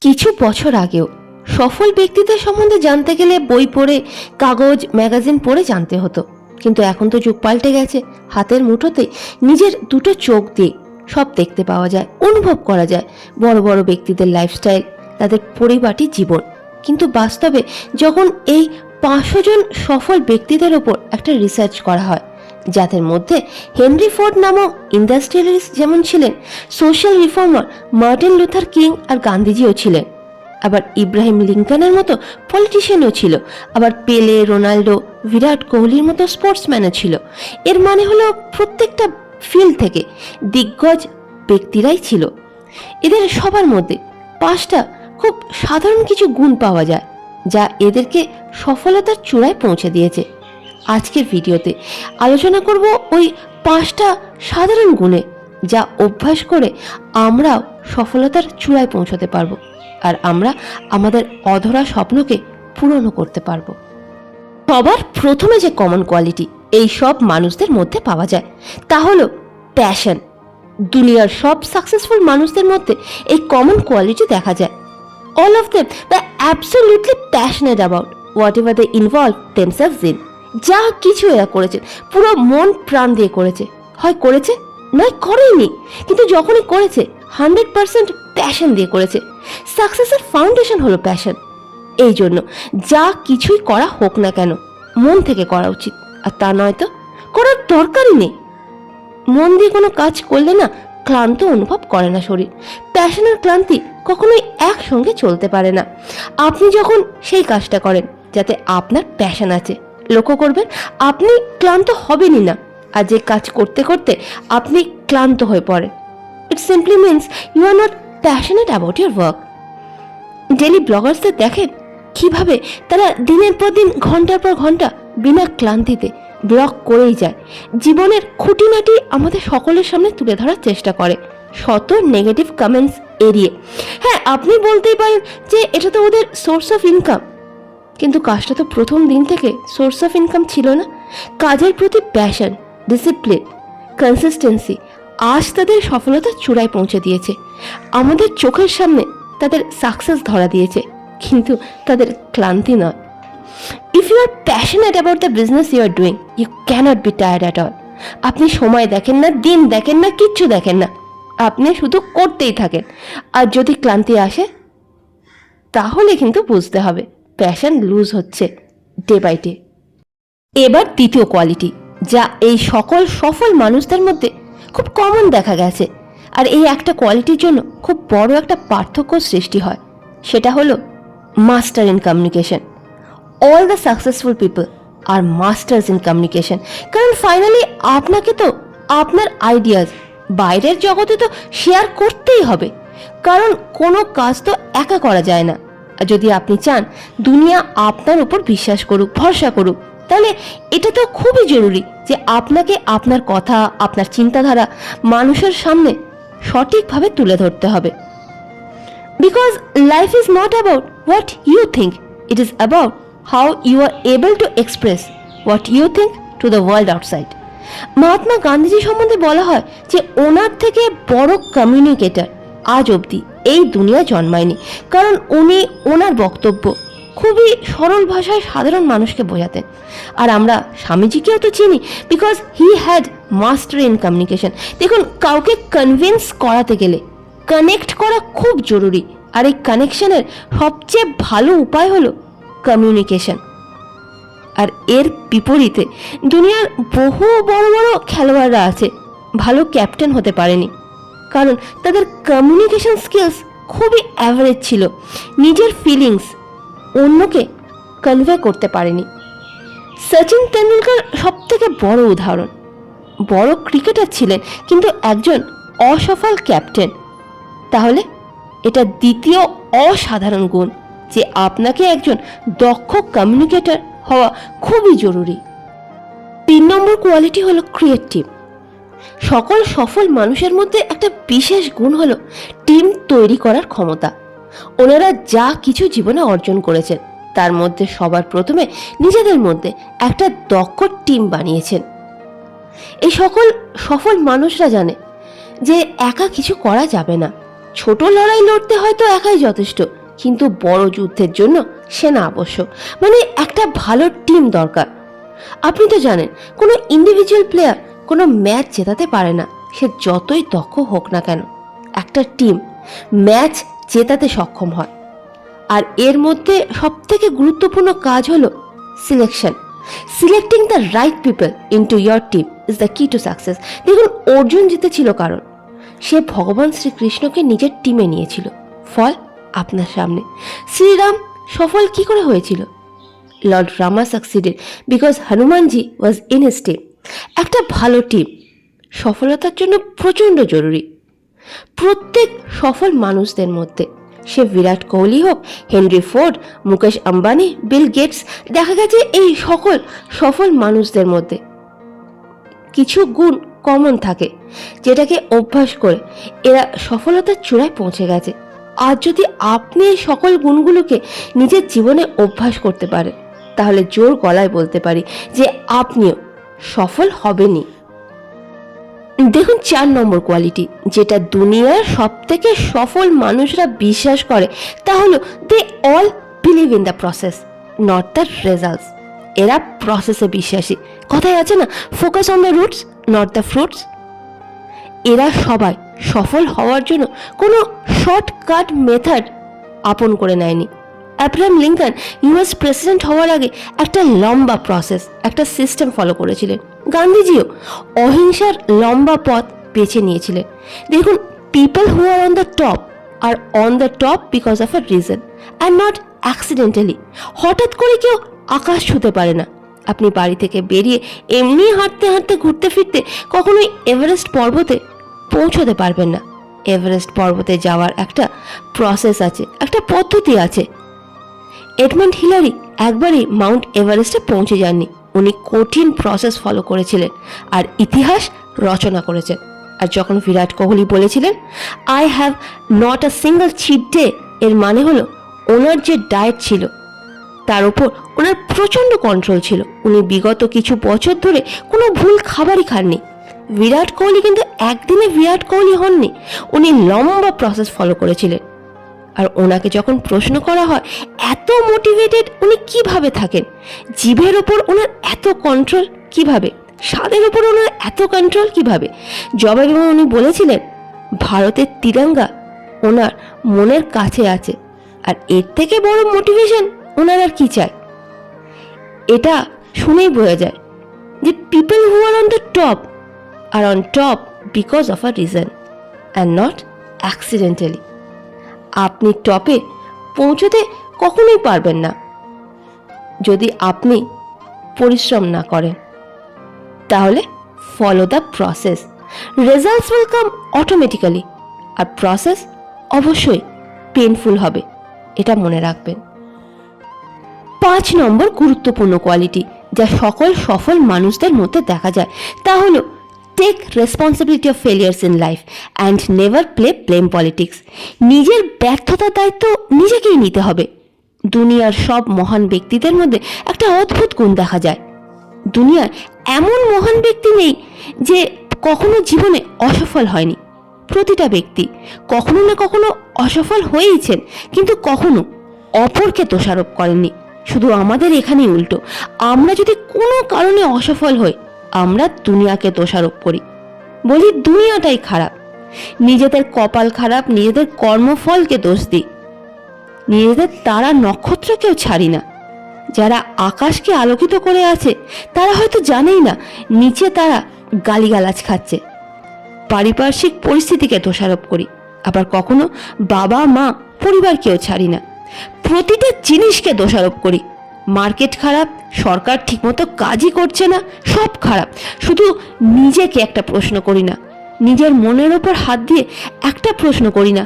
কিছু বছর আগেও সফল ব্যক্তিদের সম্বন্ধে জানতে গেলে বই পড়ে, কাগজ, ম্যাগাজিন পড়ে জানতে হতো। কিন্তু এখন তো যুগ পাল্টে গেছে। হাতের মুঠোতে নিজের দুটো চোখ দিয়ে সব দেখতে পাওয়া যায়, অনুভব করা যায় বড় বড় ব্যক্তিদের লাইফস্টাইল, তাদের পরিপাটি জীবন। কিন্তু বাস্তবে যখন এই 500 জন সফল ব্যক্তিদের ওপর একটা রিসার্চ করা হয়, যাদের মধ্যে হেনরি ফোর্ড নামক ইন্ডাস্ট্রিয়ালিস্ট যেমন ছিলেন, social reformer Martin Luther King আর গান্ধীজিও ছিলেন, আবার ইব্রাহিম লিঙ্কনের মতো পলিটিশিয়ানও ছিল, আবার পেলে, রোনাল্ডো, বিরাট কোহলির মতো স্পোর্টসম্যানও ছিল। এর মানে হলো প্রত্যেকটা ফিল্ড থেকে দিগ্গজ ব্যক্তিরাই ছিল। এদের সবার মধ্যে 5টা খুব সাধারণ কিছু গুণ পাওয়া যায়, যা এদেরকে সফলতার চূড়ায় পৌঁছে দিয়েছে। আজকের ভিডিওতে আলোচনা করব ওই 5টা সাধারণ গুণে, যা অভ্যাস করে আমরাও সফলতার চূড়ায় পৌঁছতে পারবো, আর আমরা আমাদের অধরা স্বপ্নকে পূরণ করতে পারবো। সবার প্রথমে যে কমন কোয়ালিটি এই সব মানুষদের মধ্যে পাওয়া যায়, তা হলো প্যাশন। দুনিয়ার সব সাকসেসফুল মানুষদের মধ্যে এই কমন কোয়ালিটি দেখা যায়। All of them were absolutely passionate about whatever they involve themselves in. যা কিছু এরা করেছেন পুরো মন প্রাণ দিয়ে করেছে, হয় করেছে নয় করেনি, কিন্তু যখনই করেছে 100% প্যাশন দিয়ে করেছে। সাকসেসের ফাউন্ডেশন হলো প্যাশন। এই জন্য যা কিছুই করা হোক না কেন মন থেকে করা উচিত, আর তা নয়তো করার দরকারই নেই। মন দিয়ে কোনো কাজ করলে না ক্লান্ত অনুভব করে না শরীর। প্যাশন আর ক্লান্তি কখনোই একসঙ্গে চলতে পারে না। আপনি যখন সেই কাজটা করেন যাতে আপনার প্যাশন আছে, লক্ষ্য করবেন আপনি ক্লান্ত হবেনই না। আর যে কাজ করতে করতে আপনি ক্লান্ত হয়ে পড়েন, it simply means you are not passionate about your work. Daily ব্লগার্সদের দেখেন কিভাবে তারা দিনের পর দিন, ঘন্টার পর ঘন্টা বিনা ক্লান্তিতে ব্লগ করেই যায়, জীবনের খুঁটিনাটি আমাদের সকলের সামনে তুলে ধরার চেষ্টা করে, শত নেগেটিভ কমেন্টস এড়িয়ে। হ্যাঁ, আপনি বলতেই পারেন যে এটা তো ওদের সোর্স অফ ইনকাম, কিন্তু কাজটা তো প্রথম দিন থেকে সোর্স অফ ইনকাম ছিল না। কাজের প্রতি প্যাশন, ডিসিপ্লিন, কনসিস্টেন্সি আজ তাদের সফলতার চূড়ায় পৌঁছে দিয়েছে। আমাদের চোখের সামনে তাদের সাকসেস ধরা দিয়েছে, কিন্তু তাদের ক্লান্তি নয়। If you are passionate about the business you are doing, you cannot be tired at all. আপনি সময় দেখেন না, দিন দেখেন না, কিচ্ছু দেখেন না, আপনি শুধু করতেই থাকেন। আর যদি ক্লান্তি আসে তাহলে কিন্তু বুঝতে হবে প্যাশন লুজ হচ্ছে ডে বাই ডে। এবার দ্বিতীয় কোয়ালিটি, যা এই সকল সফল মানুষদের মধ্যে খুব কমন দেখা গেছে, আর এই একটা কোয়ালিটির জন্য খুব বড় একটা পার্থক্য সৃষ্টি হয়, সেটা হলো master in communication. All the successful people are masters in communication. কারণ ফাইনালি আপনাকে তো আপনার আইডিয়াস বাইরের জগতে তো শেয়ার করতেই হবে, কারণ কোনো কাজ তো একা করা যায় না। আর যদি আপনি চান দুনিয়া আপনার উপর বিশ্বাস করুক, ভরসা করুক, তাহলে এটা তো খুবই জরুরি যে আপনাকে আপনার কথা, আপনার চিন্তাধারা মানুষের সামনে সঠিকভাবে তুলে ধরতে হবে। Because life is not about what you think, it is about how you are able to express what you think to the world outside. Mahatma Gandhiji সম্বন্ধে বলা হয় যে ওনার থেকে বড় কমিউনিকেটর আজ অবধি এই দুনিয়া জন্মায়নি, কারণ উনি ওনার বক্তব্য খুবই সরল ভাষায় সাধারণ মানুষকে বোঝাতেন। আর আমরা স্বামীজিকেও তো চিনি, because he had master in communication. দেখুন, কাউকে কনভিন্স করাতে গেলে কানেক্ট করা খুব জরুরি, আর এই কানেকশনের সবচেয়ে ভালো উপায় হলো কমিউনিকেশন। আর এর বিপরীতে দুনিয়ার বহু বড় বড় খেলোয়াড়রা আছে, ভালো ক্যাপ্টেন হতে পারেনি, কারণ তাদের কমিউনিকেশন স্কিলস খুবই অ্যাভারেজ ছিল, নিজের ফিলিংস অন্যকে কনভে করতে পারেনি। সচিন তেন্ডুলকর সব থেকে বড় উদাহরণ। বড় ক্রিকেটার ছিলেন কিন্তু একজন অসফল ক্যাপ্টেন। তাহলে এটা দ্বিতীয় অসাধারণ গুণ যে আপনাকে একজন দক্ষ কমিউনিকেটর হওয়া খুবই জরুরি। 3 নম্বর কোয়ালিটি হলো ক্রিয়েটিভ। সকল সফল মানুষের মধ্যে একটা বিশেষ গুণ হলো টিম তৈরি করার ক্ষমতা। ওনারা যা কিছু জীবনে অর্জন করেছেন তার মধ্যে সবার প্রথমে নিজেদের মধ্যে একটা দক্ষ টিম বানিয়েছেন। এই সকল সফল মানুষরা জানে যে একা কিছু করা যাবে না, ছোট লড়াই লড়তে হয়তো একাই যথেষ্ট, কিন্তু বড় যুদ্ধের জন্য সেনা আবশ্যক, মানে একটা ভালো টিম দরকার। আপনি তো জানেন কোনো ইন্ডিভিজুয়াল প্লেয়ার কোনো ম্যাচ জেতাতে পারে না, সে যতই দক্ষ হোক না কেন। একটা টিম ম্যাচ জেতাতে সক্ষম হয়। আর এর মধ্যে সবথেকে গুরুত্বপূর্ণ কাজ হলো selection. Selecting the right people into your team is the কি টু সাকসেস। দেখুন, অর্জুন জিতেছিল কারণ সে ভগবান শ্রীকৃষ্ণকে নিজের টিমে নিয়েছিল। ফল আপনার সামনে। শ্রীরাম সফল কি করে হয়েছিল? Lord Rama succeeded because Hanumanji was in his team. একটা ভালো টিম সফলতার জন্য প্রচণ্ড জরুরি। প্রত্যেক সফল মানুষদের মধ্যে, সে বিরাট কোহলি হোক, Henry Ford, Mukesh Ambani, Bill Gates, দেখা গেছে এই সকল সফল মানুষদের মধ্যে কিছু গুণ কমন থাকে, যেটাকে অভ্যাস করে এরা সফলতার চূড়ায় পৌঁছে গেছে। আর যদি আপনি এই সকল গুণগুলোকে নিজের জীবনে অভ্যাস করতে পারেন, তাহলে জোর গলায় বলতে পারি যে আপনিও সফল হবেনই। দেখুন, 4 নম্বর কোয়ালিটি যেটা দুনিয়ার সব থেকে সফল মানুষরা বিশ্বাস করে, তা হলো they all believe in the process, not the results. এরা প্রসেসে বিশ্বাসী। কথায় আছে না, focus on the roots not the fruits. এরা সবাই সফল হওয়ার জন্য কোনো শর্টকাট মেথড আপন করে নেয়নি। অ্যাব্রাহাম লিঙ্কন ইউএস প্রেসিডেন্ট হওয়ার আগে একটা লম্বা প্রসেস, একটা সিস্টেম ফলো করেছিলেন। গান্ধীজিও অহিংসার লম্বা পথ বেছে নিয়েছিলেন। দেখুন, people who are on the top are on the top because of a reason and not accidentally. হঠাৎ করে কেউ আকাশ ছুঁতে পারে না। আপনি বাড়ি থেকে বেরিয়ে এমনি হাঁটতে হাঁটতে ঘুরতে ফিরতে কখনোই এভারেস্ট পর্বতে পৌঁছতে পারবেন না। এভারেস্ট পর্বতে যাওয়ার একটা প্রসেস আছে, একটা পদ্ধতি আছে। এডমন্ড হিলারি একবারই মাউন্ট এভারেস্টে পৌঁছে যাননি, উনি কঠিন প্রসেস ফলো করেছিলেন আর ইতিহাস রচনা করেছেন। আর যখন বিরাট কোহলি বলেছিলেন I have not a single cheat day, এর মানে হলো ওনার যে ডায়েট ছিল তার উপর ওনার প্রচণ্ড কন্ট্রোল ছিল। উনি বিগত কিছু বছর ধরে কোনো ভুল খাবারই খাননি। বিরাট কোহলি কিন্তু একদিনে বিরাট কোহলি হননি, উনি লম্বা প্রসেস ফলো করেছিলেন। আর ওনাকে যখন প্রশ্ন করা হয় এত মোটিভেটেড উনি কিভাবে থাকেন, জিভের ওপর ওনার এত কন্ট্রোল কিভাবে, স্বাদের ওপর ওনার এত কন্ট্রোল কিভাবে, জবাবে উনি বলেছিলেন ভারতের তিরঙ্গা ওনার মনের কাছে আছে, আর এর থেকে বড় মোটিভেশন ওনার আর কি চাই। এটা শুনেই বোঝা যায় যে people who are on the top are on top because of a reason and not accidentally. আপনি টপে পৌঁছতে কখনোই পারবেন না যদি আপনি পরিশ্রম না করেন। তাহলে follow the process, results will come automatically. আর প্রসেস অবশ্যই পেইনফুল হবে, এটা মনে রাখবেন। 5 নম্বর গুরুত্বপূর্ণ কোয়ালিটি যা সকল সফল মানুষদের মধ্যে দেখা যায়, তা হলো take responsibility of failures in life and never play blame politics. নিজের ব্যর্থতার দায়িত্ব নিজেকেই নিতে হবে। দুনিয়ার সব মহান ব্যক্তিদের মধ্যে একটা অদ্ভুত গুণ দেখা যায়। দুনিয়ার এমন মহান ব্যক্তি নেই যে কখনো জীবনে অসফল হয়নি। প্রতিটা ব্যক্তি কখনো না কখনো অসফল হয়েইছেন, কিন্তু কখনো অপরকে দোষারোপ করেননি। শুধু আমাদের এখানেই উল্টো, আমরা যদি কোনো কারণে অসফল হই আমরা দুনিয়াকে দোষারোপ করি, বলি দুনিয়াটাই খারাপ। নিজেদের কপাল খারাপ, নিজেদের কর্মফলকে দোষ দিই, নিজেদের তারা নক্ষত্রকেও ছাড়ি না। যারা আকাশকে আলোকিত করে আছে তারা হয়তো জানেই না নিচে তারা গালিগালাজ খাচ্ছে। পারিপার্শ্বিক পরিস্থিতিকে দোষারোপ করি, আবার কখনো বাবা মা পরিবারকেও ছাড়ি না। প্রতিটা জিনিসকে দোষারোপ করি। মার্কেট খারাপ, সরকার ঠিকমতো কাজই করছে না, সব খারাপ। শুধু নিজেকে একটা প্রশ্ন করি না, নিজের মনের ওপর হাত দিয়ে একটা প্রশ্ন করি না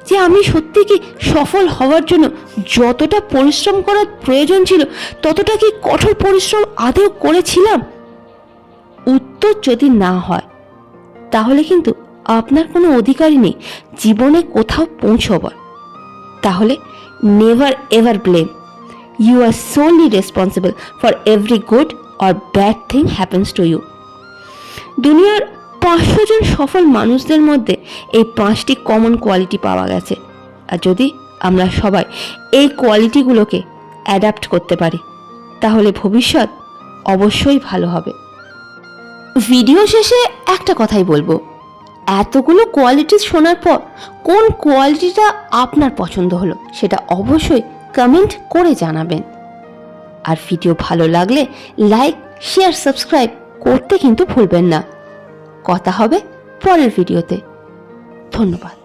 যে আমি সত্যি কি সফল হওয়ার জন্য যতটা পরিশ্রম করার প্রয়োজন ছিল ততটা কি কঠোর পরিশ্রম আদৌ করেছিলাম? উত্তর যদি না হয় তাহলে কিন্তু আপনার কোনো অধিকারই নেই জীবনে কোথাও পৌঁছবার। তাহলে never ever blame, you are solely responsible for every good or bad thing happens to you. দুনিয়ার 500 জন সফল মানুষদের মধ্যে এই 5টি কমন কোয়ালিটি পাওয়া গেছে। আর যদি আমরা সবাই এই কোয়ালিটিগুলোকে অ্যাডাপ্ট করতে পারি তাহলে ভবিষ্যৎ অবশ্যই ভালো হবে। ভিডিও শেষে একটা কথাই বলবো, এতগুলো কোয়ালিটি শোনার পর কোন কোয়ালিটিটা আপনার পছন্দ হলো সেটা অবশ্যই কমেন্ট করে জানাবেন। আর ভিডিও ভালো লাগলে লাইক, শেয়ার, সাবস্ক্রাইব করতে কিন্তু ভুলবেন না। কথা হবে পরের ভিডিওতে। ধন্যবাদ।